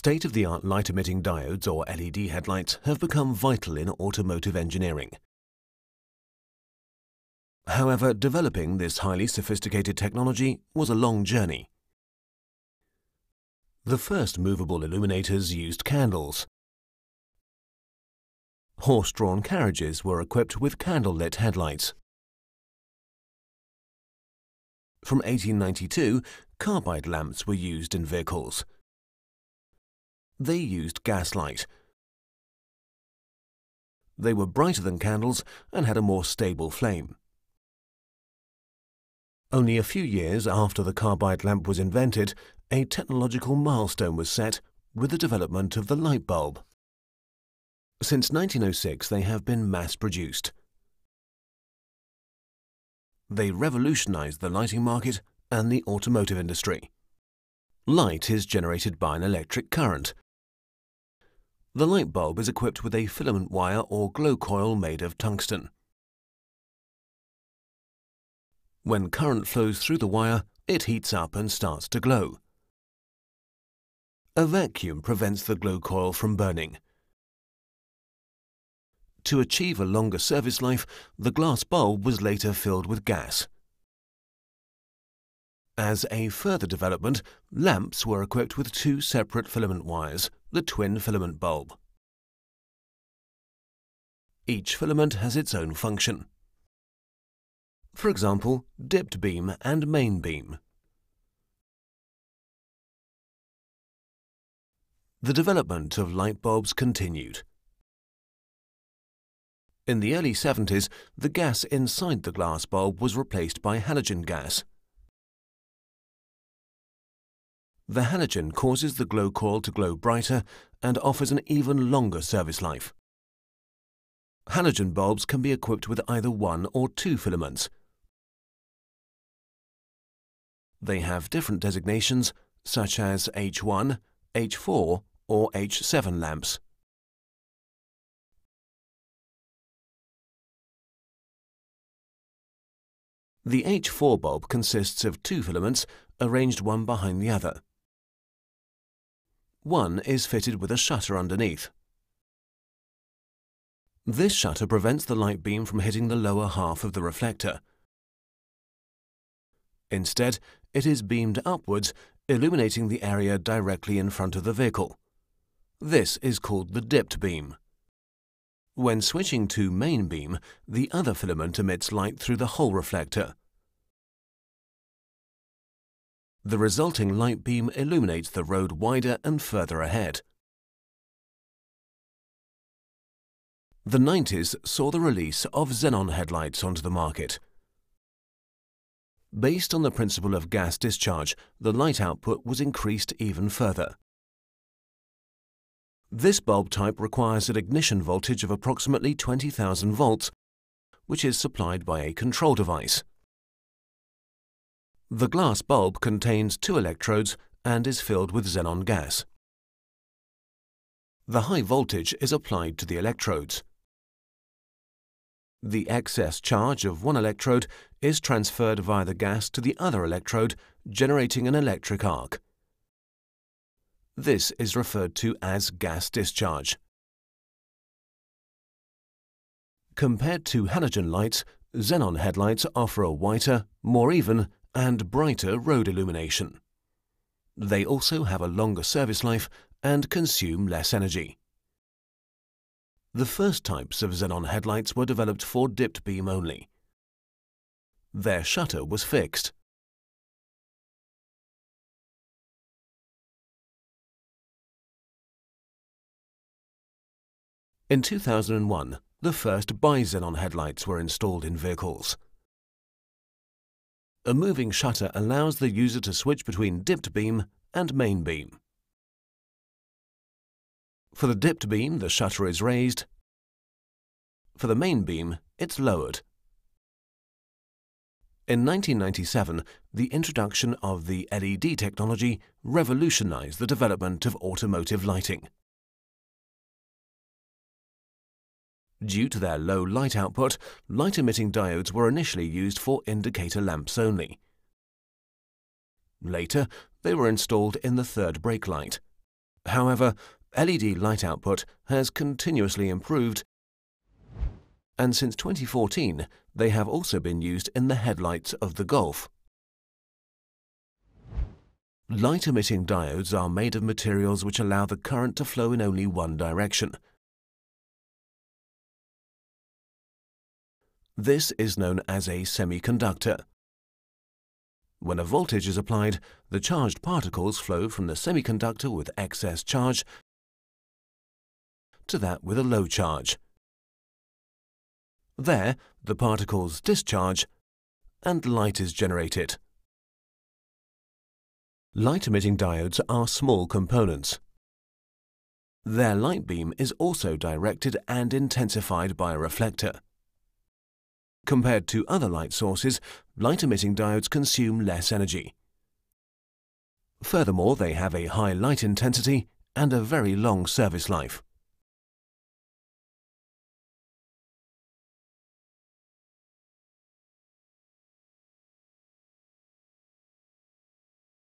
State-of-the-art light-emitting diodes, or LED headlights, have become vital in automotive engineering. However, developing this highly sophisticated technology was a long journey. The first movable illuminators used candles. Horse-drawn carriages were equipped with candle-lit headlights. From 1892, carbide lamps were used in vehicles. They used gaslight. They were brighter than candles and had a more stable flame. Only a few years after the carbide lamp was invented, a technological milestone was set with the development of the light bulb. Since 1906, they have been mass-produced. They revolutionized the lighting market and the automotive industry. Light is generated by an electric current. The light bulb is equipped with a filament wire or glow coil made of tungsten. When current flows through the wire, it heats up and starts to glow. A vacuum prevents the glow coil from burning. To achieve a longer service life, the glass bulb was later filled with gas. As a further development, lamps were equipped with two separate filament wires, the twin filament bulb. Each filament has its own function. For example, dipped beam and main beam. The development of light bulbs continued. In the early 70s, the gas inside the glass bulb was replaced by halogen gas. The halogen causes the glow coil to glow brighter and offers an even longer service life. Halogen bulbs can be equipped with either one or two filaments. They have different designations, such as H1, H4 or H7 lamps. The H4 bulb consists of two filaments arranged one behind the other. One is fitted with a shutter underneath. This shutter prevents the light beam from hitting the lower half of the reflector. Instead, it is beamed upwards, illuminating the area directly in front of the vehicle. This is called the dipped beam. When switching to main beam, the other filament emits light through the whole reflector. The resulting light beam illuminates the road wider and further ahead. The 90s saw the release of xenon headlights onto the market. Based on the principle of gas discharge, the light output was increased even further. This bulb type requires an ignition voltage of approximately 20,000 volts, which is supplied by a control device. The glass bulb contains two electrodes and is filled with xenon gas. The high voltage is applied to the electrodes. The excess charge of one electrode is transferred via the gas to the other electrode, generating an electric arc. This is referred to as gas discharge. Compared to halogen lights, xenon headlights offer a whiter, more even, and brighter road illumination. They also have a longer service life and consume less energy. The first types of xenon headlights were developed for dipped beam only. Their shutter was fixed. In 2001, the first bi-xenon headlights were installed in vehicles. A moving shutter allows the user to switch between dipped beam and main beam. For the dipped beam, the shutter is raised. For the main beam, it's lowered. In 1997, the introduction of the LED technology revolutionized the development of automotive lighting. Due to their low light output, light-emitting diodes were initially used for indicator lamps only. Later, they were installed in the third brake light. However, LED light output has continuously improved, and since 2014 they have also been used in the headlights of the Golf. Light-emitting diodes are made of materials which allow the current to flow in only one direction. This is known as a semiconductor. When a voltage is applied, the charged particles flow from the semiconductor with excess charge to that with a low charge. There, the particles discharge and light is generated. Light-emitting diodes are small components. Their light beam is also directed and intensified by a reflector. Compared to other light sources, light-emitting diodes consume less energy. Furthermore, they have a high light intensity and a very long service life.